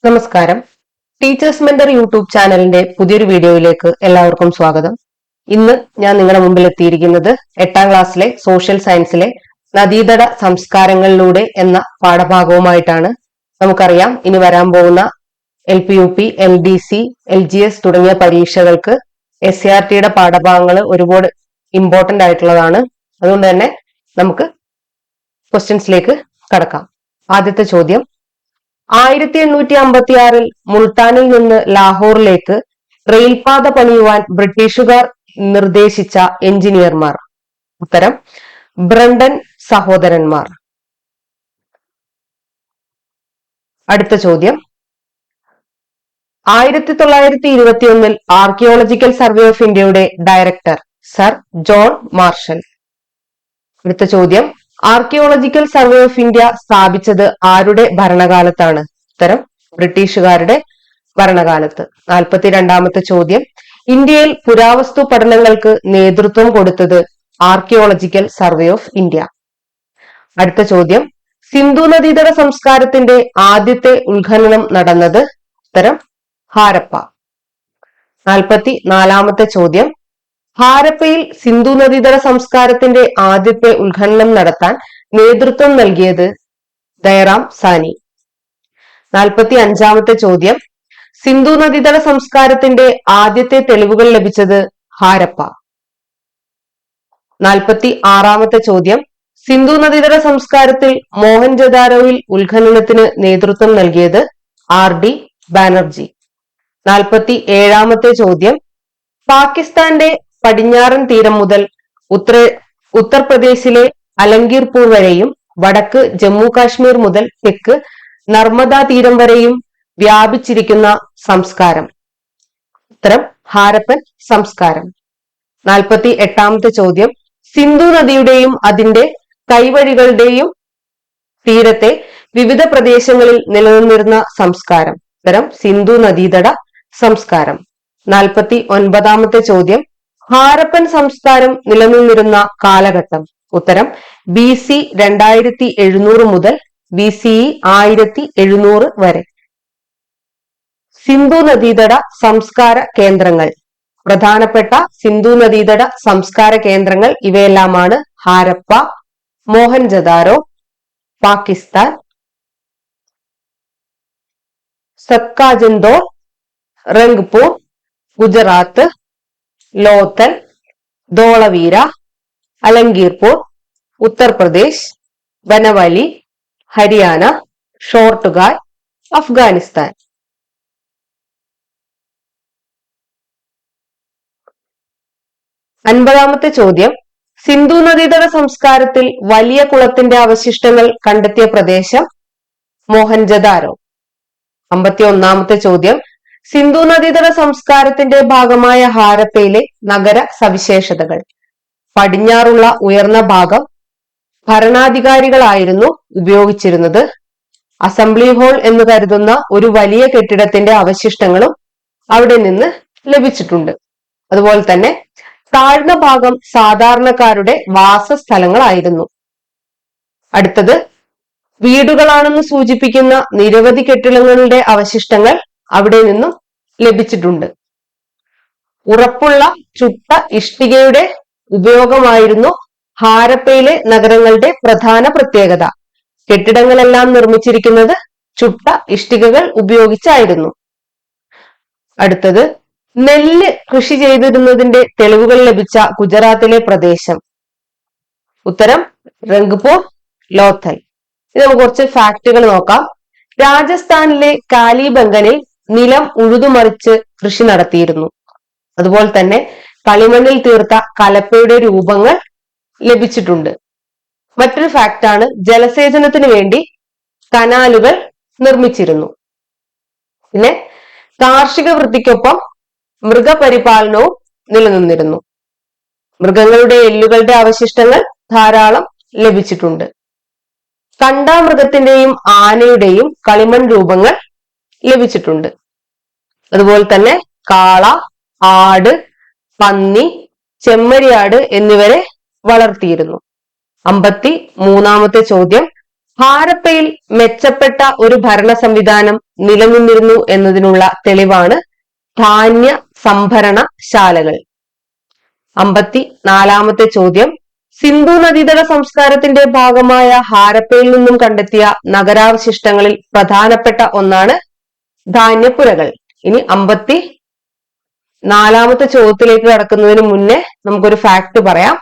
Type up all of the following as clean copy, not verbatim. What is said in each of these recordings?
നമസ്കാരം. Teachers mentor YouTube ചാനലിന്റെ പുതിയൊരു വീഡിയോയിലേക്ക് എല്ലാവർക്കും സ്വാഗതം. ഇന്ന് ഞാൻ നിങ്ങളുടെ മുമ്പിൽ എത്തിയിരിക്കുന്നത് 8ാം ക്ലാസ്സിലെ സോഷ്യൽ സയൻസിലെ നദീതട സംസ്കാരങ്ങളിലൂടെ എന്ന പാഠഭാഗവുമായിട്ടാണ്. നമുക്കറിയാം, ഇനി വരാൻ പോകുന്ന LP, UP, LDC, LGS തുടങ്ങിയ പരീക്ഷകൾക്ക് SCRTയുടെ പാഠഭാഗങ്ങൾ ഒരുപാട് ഇമ്പോർട്ടന്റ് ആയിട്ടുള്ളതാണ്. അതുകൊണ്ട് തന്നെ നമുക്ക് ക്വസ്റ്റ്യൻസിലേക്ക് കടക്കാം. ആദ്യത്തെ ചോദ്യം: 1856 മുൾട്ടാനിൽ നിന്ന് ലാഹോറിലേക്ക് റെയിൽപാത പണിയുവാൻ ബ്രിട്ടീഷുകാർ നിർദ്ദേശിച്ച എഞ്ചിനീയർമാർ. ഉത്തരം: ബ്രണ്ടൻ സഹോദരന്മാർ. അടുത്ത ചോദ്യം: 1921 ആർക്കിയോളജിക്കൽ സർവേ ഓഫ് ഇന്ത്യയുടെ ഡയറക്ടർ സർ ജോൺ മാർഷൽ. അടുത്ത ചോദ്യം: ആർക്കിയോളജിക്കൽ സർവേ ഓഫ് ഇന്ത്യ സ്ഥാപിച്ചത് ആരുടെ ഭരണകാലത്താണ്? ഉത്തരം: ബ്രിട്ടീഷുകാരുടെ ഭരണകാലത്ത്. 42ാമത്തെ ചോദ്യം: ഇന്ത്യയിൽ പുരാവസ്തു പഠനങ്ങൾക്ക് നേതൃത്വം കൊടുത്തത് ആർക്കിയോളജിക്കൽ സർവേ ഓഫ് ഇന്ത്യ. അടുത്ത ചോദ്യം: സിന്ധു നദീതട സംസ്കാരത്തിന്റെ ആദ്യത്തെ ഉത്ഖനനം നടന്നത്? ഉത്തരം: ഹാരപ്പ. 44ാമത്തെ ചോദ്യം: ഹാരപ്പയിൽ സിന്ധു നദീതട സംസ്കാരത്തിന്റെ ആദ്യത്തെ ഉത്ഖനനം നടത്താൻ നേതൃത്വം നൽകിയത് ദയറാം സാനി. 45ാമത്തെ ചോദ്യം: സിന്ധു നദീതട സംസ്കാരത്തിന്റെ ആദ്യത്തെ തെളിവുകൾ ലഭിച്ചത് ഹാരപ്പ. 46ാമത്തെ ചോദ്യം: സിന്ധു നദീതട സംസ്കാരത്തിൽ മോഹൻജദാരോയിൽ ഉത്ഖനനത്തിന് നേതൃത്വം നൽകിയത് RD ബാനർജി. 47ാമത്തെ ചോദ്യം: പാകിസ്ഥാന്റെ പടിഞ്ഞാറൻ തീരം മുതൽ ഉത്തർപ്രദേശിലെ അലങ്കീർപൂർ വരെയും വടക്ക് ജമ്മു കാശ്മീർ മുതൽ തെക്ക് നർമ്മദ തീരം വരെയും വ്യാപിച്ചിരിക്കുന്ന സംസ്കാരം. ഉത്തരം: ഹാരപ്പൻ സംസ്കാരം. 48ാമത്തെ ചോദ്യം: സിന്ധു നദിയുടെയും അതിന്റെ കൈവഴികളുടെയും തീരത്തെ വിവിധ പ്രദേശങ്ങളിൽ നിലനിന്നിരുന്ന സംസ്കാരം. ഉത്തരം: സിന്ധു നദീതട സംസ്കാരം. 49ാമത്തെ ചോദ്യം: ഹാരപ്പൻ സംസ്കാരം നിലനിന്നിരുന്ന കാലഘട്ടം. ഉത്തരം: BC 2700 മുതൽ BCE 1700 വരെ. സിന്ധു നദീതട സംസ്കാര കേന്ദ്രങ്ങൾ. പ്രധാനപ്പെട്ട സിന്ധു നദീതട സംസ്കാര കേന്ദ്രങ്ങൾ ഇവയെല്ലാമാണ്: ഹാരപ്പ, മോഹൻജദാരോ, പാകിസ്ഥാൻ, സത്കാജൻദോർ, റംഗ്പൂർ, ഗുജറാത്ത്, ലോത്തൽ, ധോളവീര, അലങ്കീർപൂർ, ഉത്തർപ്രദേശ്, ബനവലി, ഹരിയാന, ഷോർട്ടുഗായ്, അഫ്ഗാനിസ്ഥാൻ. 50ാമത്തെ ചോദ്യം: സിന്ധു നദീതട സംസ്കാരത്തിൽ വലിയ കുളത്തിന്റെ അവശിഷ്ടങ്ങൾ കണ്ടെത്തിയ പ്രദേശം? മോഹൻജദാരോ. 51ാമത്തെ ചോദ്യം: സിന്ധു നദീതട സംസ്കാരത്തിന്റെ ഭാഗമായ ഹാരപ്പയിലെ നഗര സവിശേഷതകൾ. പടിഞ്ഞാറുള്ള ഉയർന്ന ഭാഗം ഭരണാധികാരികളായിരുന്നു ഉപയോഗിച്ചിരുന്നത്. അസംബ്ലി ഹാൾ എന്ന് കരുതുന്ന ഒരു വലിയ കെട്ടിടത്തിന്റെ അവശിഷ്ടങ്ങളും അവിടെ നിന്ന് ലഭിച്ചിട്ടുണ്ട്. അതുപോലെ തന്നെ താഴ്ന്ന ഭാഗം സാധാരണക്കാരുടെ വാസസ്ഥലങ്ങളായിരുന്നു. അടുത്തത് വീടുകളാണെന്ന് സൂചിപ്പിക്കുന്ന നിരവധി കെട്ടിടങ്ങളുടെ അവശിഷ്ടങ്ങൾ അവിടെ നിന്നും ലഭിച്ചിട്ടുണ്ട്. ഉറപ്പുള്ള ചുട്ട ഇഷ്ടികയുടെ ഉപയോഗമായിരുന്നു ഹാരപ്പയിലെ നഗരങ്ങളുടെ പ്രധാന പ്രത്യേകത. കെട്ടിടങ്ങളെല്ലാം നിർമ്മിച്ചിരിക്കുന്നത് ചുട്ട ഇഷ്ടികകൾ ഉപയോഗിച്ചായിരുന്നു. അടുത്തത് നെല്ല് കൃഷി ചെയ്തിരുന്നതിന്റെ തെളിവുകൾ ലഭിച്ച ഗുജറാത്തിലെ പ്രദേശം. ഉത്തരം: റംഗ്പൂർ, ലോഥൽ. ഇത് നമുക്ക് കുറച്ച് ഫാക്ടുകൾ നോക്കാം. രാജസ്ഥാനിലെ കാലിബംഗനിൽ നിലം ഉഴുതുമറിച്ച് കൃഷി നടത്തിയിരുന്നു. അതുപോലെ തന്നെ കളിമണ്ണിൽ തീർത്ത കലപ്പയുടെ രൂപങ്ങൾ ലഭിച്ചിട്ടുണ്ട്. മറ്റൊരു ഫാക്ടാണ് ജലസേചനത്തിന് വേണ്ടി കനാലുകൾ നിർമ്മിച്ചിരുന്നു. പിന്നെ കാർഷിക വൃത്തിക്കൊപ്പം മൃഗപരിപാലനവും നിലനിന്നിരുന്നു. മൃഗങ്ങളുടെ എല്ലുകളുടെ അവശിഷ്ടങ്ങൾ ധാരാളം ലഭിച്ചിട്ടുണ്ട്. കണ്ടാമൃഗത്തിന്റെയും ആനയുടെയും കളിമൺ രൂപങ്ങൾ ലഭിച്ചിട്ടുണ്ട്. അതുപോലെ തന്നെ കാള, ആട്, പന്നി, ചെമ്മരിയാട് എന്നിവരെ വളർത്തിയിരുന്നു. 53ാമത്തെ ചോദ്യം: ഹാരപ്പയിൽ മെച്ചപ്പെട്ട ഒരു ഭരണ സംവിധാനം നിലനിന്നിരുന്നു എന്നതിനുള്ള തെളിവാണ് ധാന്യ സംഭരണശാലകൾ. 54 ചോദ്യം, സിന്ധു നദീതട സംസ്കാരത്തിന്റെ ഭാഗമായ ഹാരപ്പയിൽ നിന്നും കണ്ടെത്തിയ നഗരാവശിഷ്ടങ്ങളിൽ പ്രധാനപ്പെട്ട ഒന്നാണ് ധാന്യപ്പുരകൾ. ഇനി 54 ചോദ്യത്തിലേക്ക് കടക്കുന്നതിന് മുന്നേ നമുക്കൊരു ഫാക്ട് പറയാം.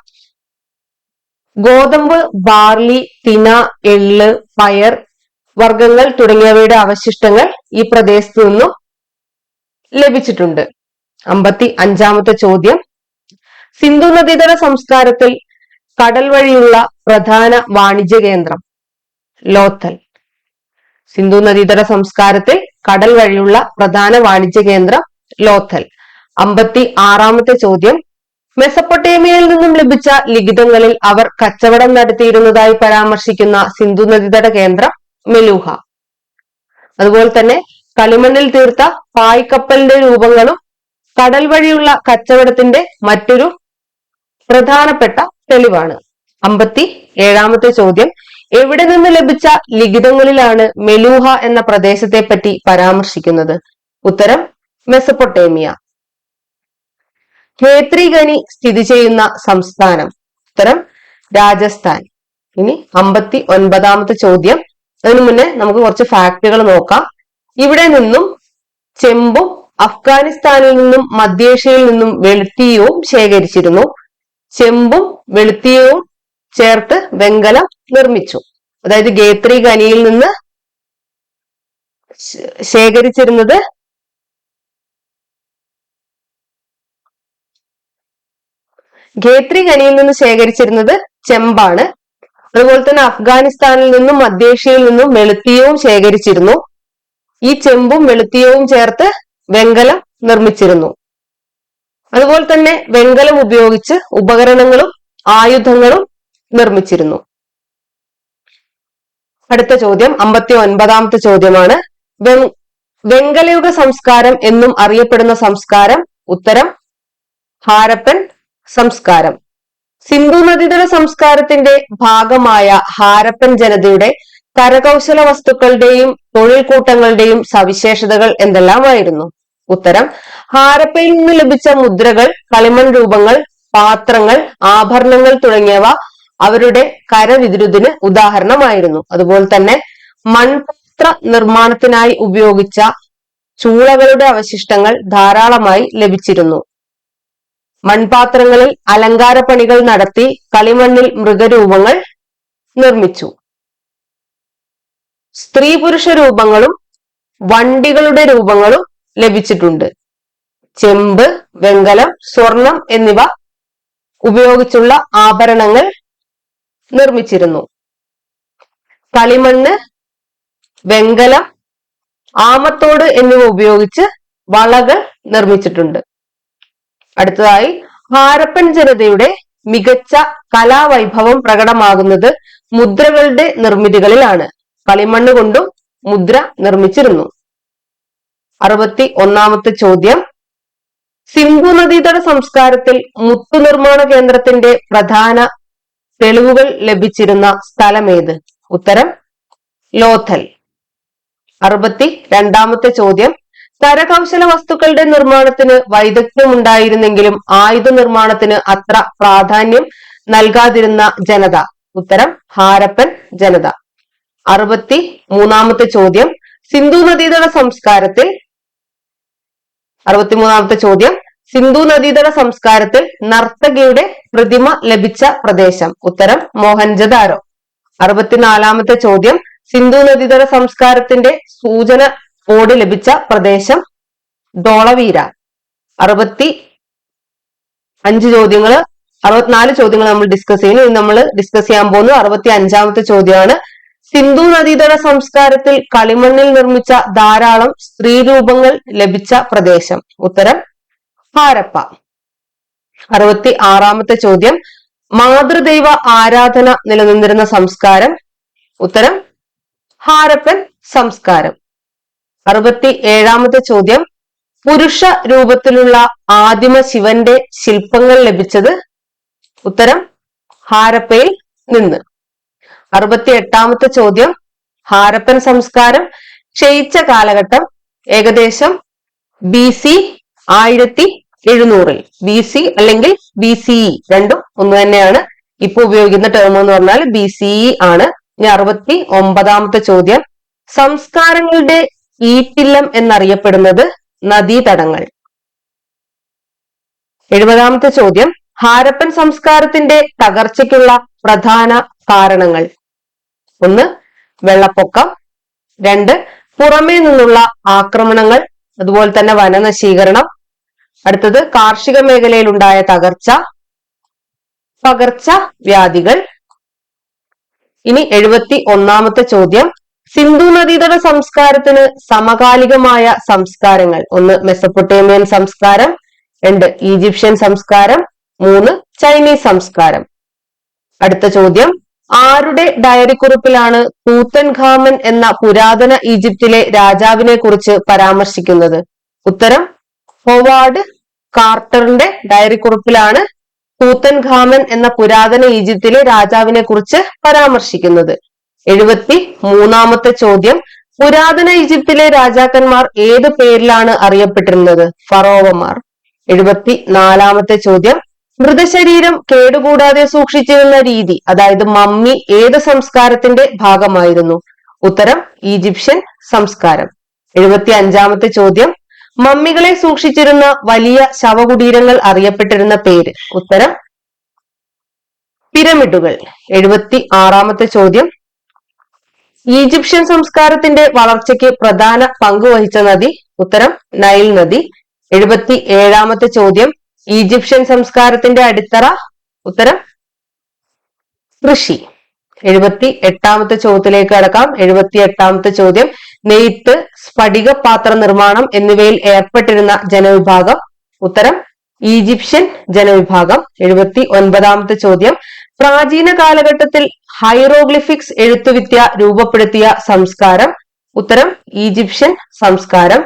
ഗോതമ്പ്, ബാർലി, തിന, എള്ള്, പയർ വർഗങ്ങൾ തുടങ്ങിയവയുടെ അവശിഷ്ടങ്ങൾ ഈ പ്രദേശത്തു നിന്നും ലഭിച്ചിട്ടുണ്ട്. 55 ചോദ്യം, സിന്ധു നദീതട സംസ്കാരത്തിൽ കടൽ വഴിയുള്ള പ്രധാന വാണിജ്യ കേന്ദ്രം ലോഥൽ. സിന്ധു നദീതട സംസ്കാരത്തിൽ കടൽ വഴിയുള്ള പ്രധാന വാണിജ്യ കേന്ദ്രം ലോഥൽ. 56 ചോദ്യം, മെസപ്പൊട്ടേമിയയിൽ നിന്നും ലഭിച്ച ലിഖിതങ്ങളിൽ അവർ കച്ചവടം നടത്തിയിരുന്നതായി പരാമർശിക്കുന്ന സിന്ധു നദീതട കേന്ദ്രം മെലൂഹ. അതുപോലെ തന്നെ കളിമണ്ണിൽ തീർത്ത പായ്ക്കപ്പലിന്റെ രൂപങ്ങളും കടൽ വഴിയുള്ള കച്ചവടത്തിന്റെ മറ്റൊരു പ്രധാനപ്പെട്ട തെളിവാണ്. 57 ചോദ്യം, എവിടെ നിന്ന് ലഭിച്ച ലിഖിതങ്ങളിലാണ് മെലൂഹ എന്ന പ്രദേശത്തെ പറ്റി പരാമർശിക്കുന്നത്? ഉത്തരം മെസപ്പൊട്ടേമിയ. ഖേത്രി ഖനി സ്ഥിതി ചെയ്യുന്ന സംസ്ഥാനം? ഉത്തരം രാജസ്ഥാൻ. ഇനി 59 ചോദ്യം, അതിനു മുന്നേ നമുക്ക് കുറച്ച് ഫാക്ടുകൾ നോക്കാം. ഇവിടെ നിന്നും ചെമ്പും അഫ്ഗാനിസ്ഥാനിൽ നിന്നും മധ്യേഷ്യയിൽ നിന്നും വെളുത്തീയവും ശേഖരിച്ചിരുന്നു. ചെമ്പും വെളുത്തീയവും ചേർത്ത് വെങ്കലം നിർമ്മിച്ചു. അതായത് ഖേത്രി ഖനിയിൽ നിന്ന് ശേഖരിച്ചിരുന്നത് ചെമ്പാണ്. അതുപോലെ തന്നെ അഫ്ഗാനിസ്ഥാനിൽ നിന്നും മധ്യേഷ്യയിൽ നിന്നും വെളുത്തീയവും ശേഖരിച്ചിരുന്നു. ഈ ചെമ്പും വെളുത്തീയവും ചേർത്ത് വെങ്കലം നിർമ്മിച്ചിരുന്നു. അതുപോലെ തന്നെ വെങ്കലം ഉപയോഗിച്ച് ഉപകരണങ്ങളും ആയുധങ്ങളും നിർമ്മിച്ചിരുന്നു. അടുത്ത ചോദ്യം 59 ചോദ്യമാണ്. വെങ്കലയുഗ സംസ്കാരം എന്നും അറിയപ്പെടുന്ന സംസ്കാരം? ഉത്തരം ഹാരപ്പൻ സംസ്കാരം. സിന്ധു നദീതട സംസ്കാരത്തിന്റെ ഭാഗമായ ഹാരപ്പൻ ജനതയുടെ കരകൗശല വസ്തുക്കളുടെയും തൊഴിൽ കൂട്ടങ്ങളുടെയും സവിശേഷതകൾ എന്തെല്ലാമായിരുന്നു? ഉത്തരം ഹാരപ്പയിൽ നിന്ന് ലഭിച്ച മുദ്രകൾ, കളിമൺ രൂപങ്ങൾ, പാത്രങ്ങൾ, ആഭരണങ്ങൾ തുടങ്ങിയവ അവരുടെ കരവിരുതിന് ഉദാഹരണമായിരുന്നു. അതുപോലെ തന്നെ മൺപാത്ര നിർമ്മാണത്തിനായി ഉപയോഗിച്ച ചൂളകളുടെ അവശിഷ്ടങ്ങൾ ധാരാളമായി ലഭിച്ചിരുന്നു. മൺപാത്രങ്ങളിൽ അലങ്കാരപ്പണികൾ നടത്തി കളിമണ്ണിൽ മൃഗരൂപങ്ങൾ നിർമ്മിച്ചു. സ്ത്രീ പുരുഷ രൂപങ്ങളും വണ്ടികളുടെ രൂപങ്ങളും ലഭിച്ചിട്ടുണ്ട്. ചെമ്പ്, വെങ്കലം, സ്വർണം എന്നിവ ഉപയോഗിച്ചുള്ള ആഭരണങ്ങൾ നിർമ്മിച്ചിരുന്നു. കളിമണ്ണ്, വെങ്കലം, ആമത്തോട് എന്നിവ ഉപയോഗിച്ച് വളകൾ നിർമ്മിച്ചിട്ടുണ്ട്. അടുത്തതായി, ഹാരപ്പൻ ജനതയുടെ മികച്ച കലാവൈഭവം പ്രകടമാകുന്നത് മുദ്രകളുടെ നിർമ്മിതികളിലാണ്. കളിമണ്ണ് കൊണ്ടും മുദ്ര നിർമ്മിച്ചിരുന്നു. 61 ചോദ്യം, സിന്ധു നദീതട സംസ്കാരത്തിൽ മുത്തുനിർമ്മാണ കേന്ദ്രത്തിന്റെ പ്രധാന തെളിവുകൾ ലഭിച്ചിരുന്ന സ്ഥലമേത്? ഉത്തരം ലോഥൽ. 62 ചോദ്യം, കരകൗശല വസ്തുക്കളുടെ നിർമ്മാണത്തിന് വൈദഗ്ധ്യമുണ്ടായിരുന്നെങ്കിലും ആയുധ നിർമ്മാണത്തിന് അത്ര പ്രാധാന്യം നൽകാതിരുന്ന ജനത? ഉത്തരം ഹാരപ്പൻ ജനത. 63 ചോദ്യം, സിന്ധു നദീതട സംസ്കാരത്തിൽ 63 ചോദ്യം, സിന്ധു നദീതട സംസ്കാരത്തിൽ നർത്തകിയുടെ പ്രതിമ ലഭിച്ച പ്രദേശം? ഉത്തരം മോഹൻജദാരോ. 64 ചോദ്യം, സിന്ധു നദീതട സംസ്കാരത്തിന്റെ സൂചന ബോർഡ് ലഭിച്ച പ്രദേശം? ധോളവീര. 64 ചോദ്യങ്ങൾ നമ്മൾ ഡിസ്കസ് ചെയ്യുന്നു. ഇനി നമ്മൾ ഡിസ്കസ് ചെയ്യാൻ പോകുന്നത് 65 ചോദ്യമാണ്. സിന്ധു നദീതട സംസ്കാരത്തിൽ കളിമണ്ണിൽ നിർമ്മിച്ച ധാരാളം സ്ത്രീരൂപങ്ങൾ ലഭിച്ച പ്രദേശം? ഉത്തരം ഹാരപ്പ. 66 ചോദ്യം, മാതൃദൈവ ആരാധന നിലനിന്നിരുന്ന സംസ്കാരം? ഉത്തരം ഹാരപ്പൻ സംസ്കാരം. 67 ചോദ്യം, പുരുഷ രൂപത്തിലുള്ള ആദിമ ശിവന്റെ ശില്പങ്ങൾ ലഭിച്ചത്? ഉത്തരം ഹാരപ്പയിൽ നിന്ന്. 68ാമത്തെ ചോദ്യം, ഹാരപ്പൻ സംസ്കാരം ക്ഷയിച്ച കാലഘട്ടം ഏകദേശം BC 1700. BC അല്ലെങ്കിൽ BCE രണ്ടും ഒന്ന് തന്നെയാണ്. ഇപ്പൊ ഉപയോഗിക്കുന്ന ടേം എന്ന് പറഞ്ഞാൽ BCE ആണ്. ഇനി 69ാമത്തെ ചോദ്യം, സംസ്കാരങ്ങളുടെ ഈറ്റില്ലം എന്നറിയപ്പെടുന്നത് നദീതടങ്ങൾ. 70ാമത്തെ ചോദ്യം, ഹാരപ്പൻ സംസ്കാരത്തിന്റെ തകർച്ചയ്ക്കുള്ള പ്രധാന കാരണങ്ങൾ. 1. വെള്ളപ്പൊക്കം. 2. പുറമേ നിന്നുള്ള ആക്രമണങ്ങൾ, അതുപോലെ തന്നെ വനനശീകരണം. അടുത്തത് കാർഷിക മേഖലയിൽ ഉണ്ടായ തകർച്ച, പകർച്ചവ്യാധികൾ. ഇനി 71ാമത്തെ ചോദ്യം, സിന്ധു നദീതട സംസ്കാരത്തിന് സമകാലികമായ സംസ്കാരങ്ങൾ. 1. മെസപ്പൊട്ടേമിയൻ സംസ്കാരം. 2. ഈജിപ്ഷ്യൻ സംസ്കാരം. 3. ചൈനീസ് സംസ്കാരം. അടുത്ത ചോദ്യം, ആരുടെ ഡയറി കുറിപ്പിലാണ് തൂത്തൻഖാമൻ എന്ന പുരാതന ഈജിപ്തിലെ രാജാവിനെ കുറിച്ച് പരാമർശിക്കുന്നത്? ഉത്തരം ഹൊവാർഡ് കാർട്ടറിന്റെ ഡയറി കുറിപ്പിലാണ് തൂത്തൻഖാമൻ എന്ന പുരാതന ഈജിപ്തിലെ രാജാവിനെ കുറിച്ച് പരാമർശിക്കുന്നത്. 73ാമത്തെ ചോദ്യം, പുരാതന ഈജിപ്തിലെ രാജാക്കന്മാർ ഏത് പേരിലാണ് അറിയപ്പെട്ടിരുന്നത്? ഫറോവമാർ. 74ാമത്തെ ചോദ്യം, മൃതശരീരം കേടുകൂടാതെ സൂക്ഷിച്ചിരുന്ന രീതി, അതായത് മമ്മി, ഏത് സംസ്കാരത്തിന്റെ ഭാഗമായിരുന്നു? ഉത്തരം ഈജിപ്ഷ്യൻ സംസ്കാരം. 75ാമത്തെ ചോദ്യം, മമ്മികളെ സൂക്ഷിച്ചിരുന്ന വലിയ ശവകുടീരങ്ങൾ അറിയപ്പെട്ടിരുന്ന പേര്? ഉത്തരം പിരമിഡുകൾ. 76ാമത്തെ ചോദ്യം, ഈജിപ്ഷ്യൻ സംസ്കാരത്തിന്റെ വളർച്ചയ്ക്ക് പ്രധാന പങ്ക് വഹിച്ച നദി? ഉത്തരം നൈൽ നദി. 77ാമത്തെ ചോദ്യം, ഈജിപ്ഷ്യൻ സംസ്കാരത്തിന്റെ അടിത്തറ? ഉത്തരം കൃഷി. 78ാമത്തെ ചോദ്യത്തിലേക്ക് കടക്കാം. 78ാമത്തെ ചോദ്യം, നെയ്ത്ത്, സ്ഫടിക പാത്ര നിർമ്മാണം എന്നിവയിൽ ഏർപ്പെട്ടിരുന്ന ജനവിഭാഗം? ഉത്തരം ഈജിപ്ഷ്യൻ ജനവിഭാഗം. 79ാമത്തെ ചോദ്യം, പ്രാചീന കാലഘട്ടത്തിൽ ഹൈറോഗ്ലിഫിക്സ് എഴുത്തുവിദ്യ രൂപപ്പെടുത്തിയ സംസ്കാരം? ഉത്തരം ഈജിപ്ഷ്യൻ സംസ്കാരം.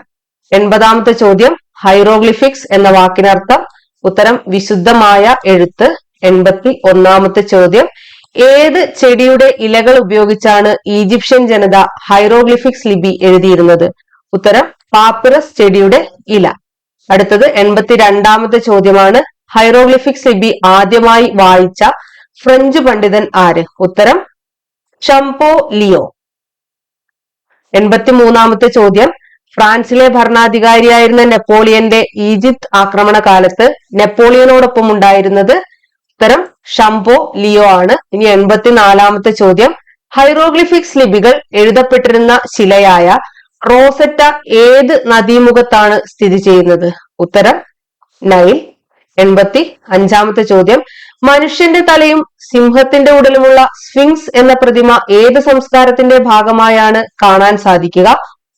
80ാമത്തെ ചോദ്യം, ഹൈറോഗ്ലിഫിക്സ് എന്ന വാക്കിനർത്ഥം? ഉത്തരം വിശുദ്ധമായ എഴുത്ത്. 81ാമത്തെ ചോദ്യം, ഏത് ചെടിയുടെ ഇലകൾ ഉപയോഗിച്ചാണ് ഈജിപ്ഷ്യൻ ജനത ഹൈറോഗ്ലിഫിക്സ് ലിപി എഴുതിയിരുന്നത്? ഉത്തരം പാപ്പിറസ് ചെടിയുടെ ഇല. അടുത്തത് 82ാമത്തെ ചോദ്യമാണ്, ഹൈറോഗ്ലിഫിക്സ് ലിപി ആദ്യമായി വായിച്ച ഫ്രഞ്ച് പണ്ഡിതൻ ആര്? ഉത്തരം ഷംപോ ലിയോ. 83ാമത്തെ ചോദ്യം, ഫ്രാൻസിലെ ഭരണാധികാരിയായിരുന്ന നെപ്പോളിയന്റെ ഈജിപ്ത് ആക്രമണ കാലത്ത് നെപ്പോളിയനോടൊപ്പം ഉണ്ടായിരുന്നത്? ഉത്തരം ഷംപോ ലിയോ ആണ്. ഇനി 84ാമത്തെ ചോദ്യം, ഹൈറോഗ്ലിഫിക്സ് ലിപികൾ എഴുതപ്പെട്ടിരുന്ന ശിലയായ റോസറ്റ ഏത് നദീമുഖത്താണ് സ്ഥിതി ചെയ്യുന്നത്? ഉത്തരം നൈൽ. 85ാമത്തെ ചോദ്യം, മനുഷ്യന്റെ തലയും സിംഹത്തിന്റെ ഉടലുമുള്ള സ്ഫിങ്സ് എന്ന പ്രതിമ ഏത് സംസ്കാരത്തിന്റെ ഭാഗമായാണ് കാണാൻ സാധിക്കുക?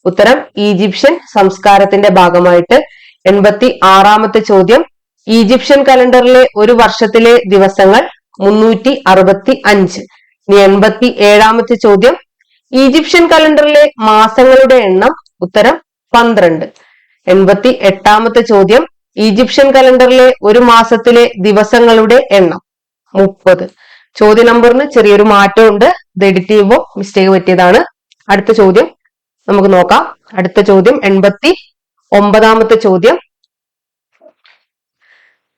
ഉത്തരം ഈജിപ്ഷ്യൻ സംസ്കാരത്തിന്റെ ഭാഗമായിട്ട്. 86ാമത്തെ ചോദ്യം, ഈജിപ്ഷ്യൻ കലണ്ടറിലെ ഒരു വർഷത്തിലെ ദിവസങ്ങൾ? 365. ഇനി 87ാമത്തെ ചോദ്യം, ഈജിപ്ഷ്യൻ കലണ്ടറിലെ മാസങ്ങളുടെ എണ്ണം? ഉത്തരം 12. 88ാമത്തെ ചോദ്യം, ഈജിപ്ഷ്യൻ കലണ്ടറിലെ ഒരു മാസത്തിലെ ദിവസങ്ങളുടെ എണ്ണം? 30. ചോദ്യ നമ്പറിന് ചെറിയൊരു മാറ്റമുണ്ട്, ഇത് എഡിറ്റ് ചെയ്യുമ്പോൾ മിസ്റ്റേക്ക് പറ്റിയതാണ്. അടുത്ത ചോദ്യം നമുക്ക് നോക്കാം. അടുത്ത ചോദ്യം 89ാമത്തെ ചോദ്യം,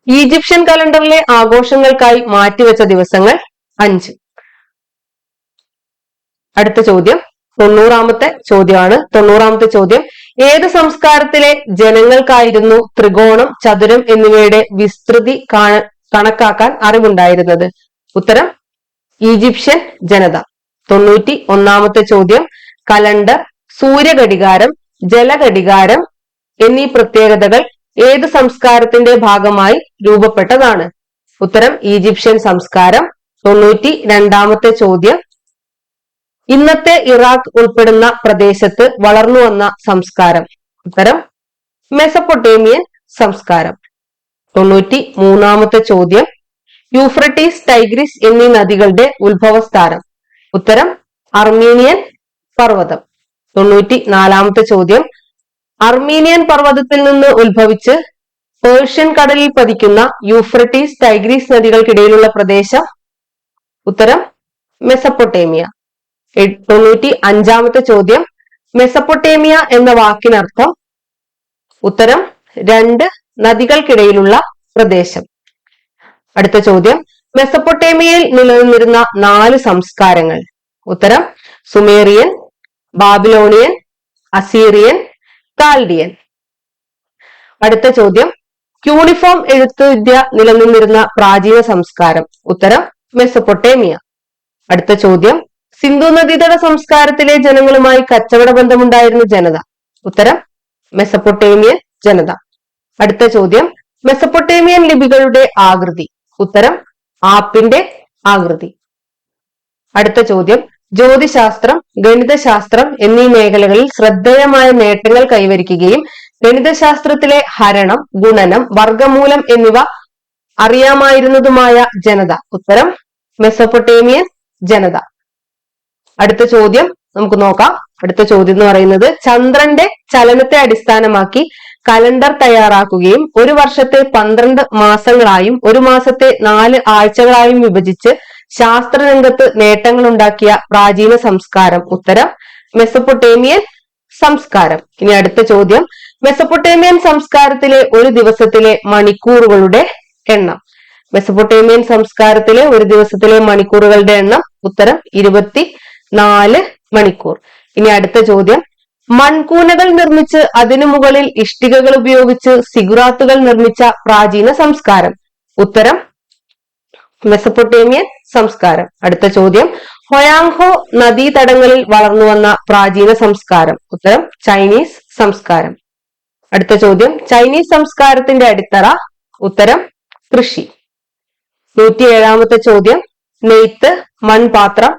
ഈജിപ്ഷ്യൻ കലണ്ടറിലെ ആഘോഷങ്ങൾക്കായി മാറ്റിവെച്ച ദിവസങ്ങൾ? 5. അടുത്ത ചോദ്യം 90ാമത്തെ ചോദ്യമാണ്. 90ാമത്തെ ചോദ്യം, ഏത് സംസ്കാരത്തിലെ ജനങ്ങൾക്കായിരുന്നു ത്രികോണം, ചതുരം എന്നിവയുടെ വിസ്തൃതി കണക്കാക്കാൻ അറിവുണ്ടായിരുന്നത്? ഉത്തരം ഈജിപ്ഷ്യൻ ജനത. 91ാമത്തെ ചോദ്യം, കലണ്ടർ, സൂര്യഘടികാരം, ജലഘടികാരം എന്നീ പ്രത്യേകതകൾ ഏത് സംസ്കാരത്തിന്റെ ഭാഗമായി രൂപപ്പെട്ടതാണ്? ഉത്തരം ഈജിപ്ഷ്യൻ സംസ്കാരം. 92ാമത്തെ ചോദ്യം, ഇന്നത്തെ ഇറാഖ് ഉൾപ്പെടുന്ന പ്രദേശത്ത് വളർന്നു വന്ന സംസ്കാരം? ഉത്തരം മെസപ്പൊട്ടേമിയൻ സംസ്കാരം. 93ാമത്തെ ചോദ്യം, യൂഫ്രട്ടീസ്, ടൈഗ്രിസ് എന്നീ നദികളുടെ ഉത്ഭവസ്ഥാനം? ഉത്തരം അർമീനിയൻ പർവ്വതം. 94ാമത്തെ ചോദ്യം, അർമീനിയൻ പർവ്വതത്തിൽ നിന്ന് ഉത്ഭവിച്ച് പേർഷ്യൻ കടലിൽ പതിക്കുന്ന യൂഫ്രട്ടീസ്, ടൈഗ്രീസ് നദികൾക്കിടയിലുള്ള പ്രദേശം? ഉത്തരം മെസപ്പൊട്ടേമിയ. 95-ാമത്തെ ചോദ്യം, മെസപ്പൊട്ടേമിയ എന്ന വാക്കിനർത്ഥം? ഉത്തരം 2 നദികൾക്കിടയിലുള്ള പ്രദേശം. അടുത്ത ചോദ്യം, മെസപ്പൊട്ടേമിയയിൽ നിലനിന്നിരുന്ന 4 സംസ്കാരങ്ങൾ? ഉത്തരം സുമേറിയൻ, ബാബിലോണിയൻ, അസീറിയൻ, കാൽഡിയൻ. അടുത്ത ചോദ്യം, ക്യൂണിഫോം എഴുത്തുവിദ്യ നിലനിന്നിരുന്ന പ്രാചീന സംസ്കാരം? ഉത്തരം മെസപ്പൊട്ടേമിയ. അടുത്ത ചോദ്യം, സിന്ധു നദീതട സംസ്കാരത്തിലെ ജനങ്ങളുമായി കച്ചവട ബന്ധമുണ്ടായിരുന്ന ജനത? ഉത്തരം മെസപ്പൊട്ടേമിയൻ ജനത. അടുത്ത ചോദ്യം, മെസപ്പൊട്ടേമിയൻ ലിപികളുടെ ആകൃതി? ഉത്തരം ആപ്പിന്റെ ആകൃതി. അടുത്ത ചോദ്യം, ജ്യോതിശാസ്ത്രം, ഗണിതശാസ്ത്രം എന്നീ മേഖലകളിൽ ശ്രദ്ധേയമായ നേട്ടങ്ങൾ കൈവരിക്കുകയും ഗണിതശാസ്ത്രത്തിലെ ഹരണം, ഗുണനം, വർഗമൂലം എന്നിവ അറിയാമായിരുന്നതുമായ ജനത? ഉത്തരം മെസപ്പൊട്ടേമിയൻ ജനത. അടുത്ത ചോദ്യം നമുക്ക് നോക്കാം. അടുത്ത ചോദ്യം എന്ന് പറയുന്നത്, ചന്ദ്രന്റെ ചലനത്തെ അടിസ്ഥാനമാക്കി കലണ്ടർ തയ്യാറാക്കുകയും ഒരു വർഷത്തെ 12 മാസങ്ങളായും ഒരു മാസത്തെ 4 ആഴ്ചകളായും വിഭജിച്ച് ശാസ്ത്രരംഗത്ത് നേട്ടങ്ങൾ ഉണ്ടാക്കിയ പ്രാചീന സംസ്കാരം? ഉത്തരം മെസപ്പൊട്ടേമിയൻ സംസ്കാരം. ഇനി അടുത്ത ചോദ്യം, മെസപ്പൊട്ടേമിയൻ സംസ്കാരത്തിലെ ഒരു ദിവസത്തിലെ മണിക്കൂറുകളുടെ എണ്ണം? മെസപ്പൊട്ടേമിയൻ സംസ്കാരത്തിലെ ഒരു ദിവസത്തിലെ മണിക്കൂറുകളുടെ എണ്ണം? ഉത്തരം 24 മണിക്കൂർ. ഇനി അടുത്ത ചോദ്യം, മൺകൂനകൾ നിർമ്മിച്ച് അതിനു മുകളിൽ ഇഷ്ടികകൾ ഉപയോഗിച്ച് സിഗുറാത്തുകൾ നിർമ്മിച്ച പ്രാചീന സംസ്കാരം? ഉത്തരം മെസപ്പൊട്ടേമിയൻ സംസ്കാരം. അടുത്ത ചോദ്യം, ഹൊയാങ്ഹോ നദീതടങ്ങളിൽ വളർന്നു വന്ന പ്രാചീന സംസ്കാരം? ഉത്തരം ചൈനീസ് സംസ്കാരം. അടുത്ത ചോദ്യം, ചൈനീസ് സംസ്കാരത്തിന്റെ അടിത്തറ? ഉത്തരം കൃഷി. 107-ാമത്തെ ചോദ്യം, നെയ്ത്ത്, മൺപാത്രം,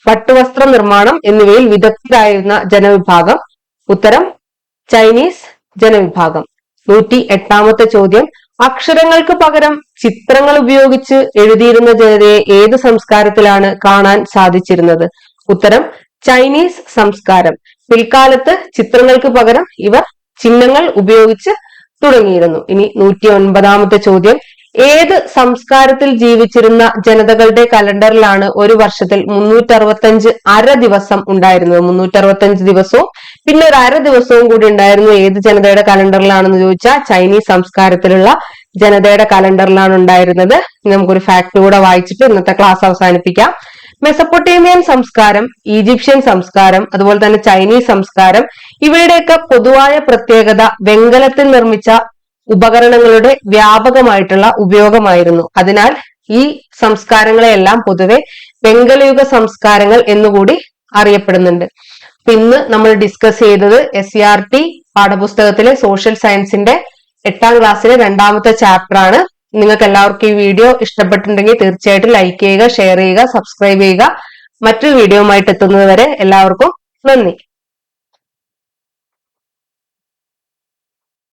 പട്ടുവസ്ത്ര നിർമ്മാണം എന്നിവയിൽ വിദഗ്ധരായിരുന്ന ജനവിഭാഗം? ഉത്തരം ചൈനീസ് ജനവിഭാഗം. 108-ാമത്തെ ചോദ്യം, അക്ഷരങ്ങൾക്ക് പകരം ചിത്രങ്ങൾ ഉപയോഗിച്ച് എഴുതിയിരുന്ന ജനതയെ ഏത് സംസ്കാരത്തിലാണ് കാണാൻ സാധിച്ചിരുന്നത്? ഉത്തരം ചൈനീസ് സംസ്കാരം. പിൽക്കാലത്ത് ചിത്രങ്ങൾക്ക് പകരം ഇവർ ചിഹ്നങ്ങൾ ഉപയോഗിച്ച് തുടങ്ങിയിരുന്നു. ഇനി 109-ാമത്തെ ചോദ്യം, ഏത് സംസ്കാരത്തിൽ ജീവിച്ചിരുന്ന ജനതകളുടെ കലണ്ടറിലാണ് ഒരു വർഷത്തിൽ 365 അര ദിവസം ഉണ്ടായിരുന്നത്? 365 ദിവസവും പിന്നെ ഒരു അര ദിവസവും കൂടി ഉണ്ടായിരുന്നു. ഏത് ജനതയുടെ കലണ്ടറിലാണെന്ന് ചോദിച്ചാൽ ചൈനീസ് സംസ്കാരത്തിലുള്ള ജനതയുടെ കലണ്ടറിലാണ് ഉണ്ടായിരുന്നത്. നമുക്കൊരു ഫാക്ട് കൂടെ വായിച്ചിട്ട് ഇന്നത്തെ ക്ലാസ് അവസാനിപ്പിക്കാം. മെസപ്പൊട്ടേമിയൻ സംസ്കാരം, ഈജിപ്ഷ്യൻ സംസ്കാരം, അതുപോലെ തന്നെ ചൈനീസ് സംസ്കാരം, ഇവയുടെയൊക്കെ പൊതുവായ പ്രത്യേകത വെങ്കലത്തിൽ നിർമ്മിച്ച ഉപകരണങ്ങളുടെ വ്യാപകമായിട്ടുള്ള ഉപയോഗമായിരുന്നു. അതിനാൽ ഈ സംസ്കാരങ്ങളെയെല്ലാം പൊതുവെ വെങ്കലയുഗ സംസ്കാരങ്ങൾ എന്നുകൂടി അറിയപ്പെടുന്നുണ്ട്. ഇന്ന് നമ്മൾ ഡിസ്കസ് ചെയ്തത് SCERT പാഠപുസ്തകത്തിലെ സോഷ്യൽ സയൻസിന്റെ 8ാം ക്ലാസ്സിലെ 2ാമത്തെ ചാപ്റ്റർ ആണ്. നിങ്ങൾക്ക് എല്ലാവർക്കും ഈ വീഡിയോ ഇഷ്ടപ്പെട്ടിട്ടുണ്ടെങ്കിൽ തീർച്ചയായിട്ടും ലൈക്ക് ചെയ്യുക, ഷെയർ ചെയ്യുക, സബ്സ്ക്രൈബ് ചെയ്യുക. മറ്റൊരു വീഡിയോയുമായിട്ട് എത്തുന്നത് വരെ എല്ലാവർക്കും നന്ദി.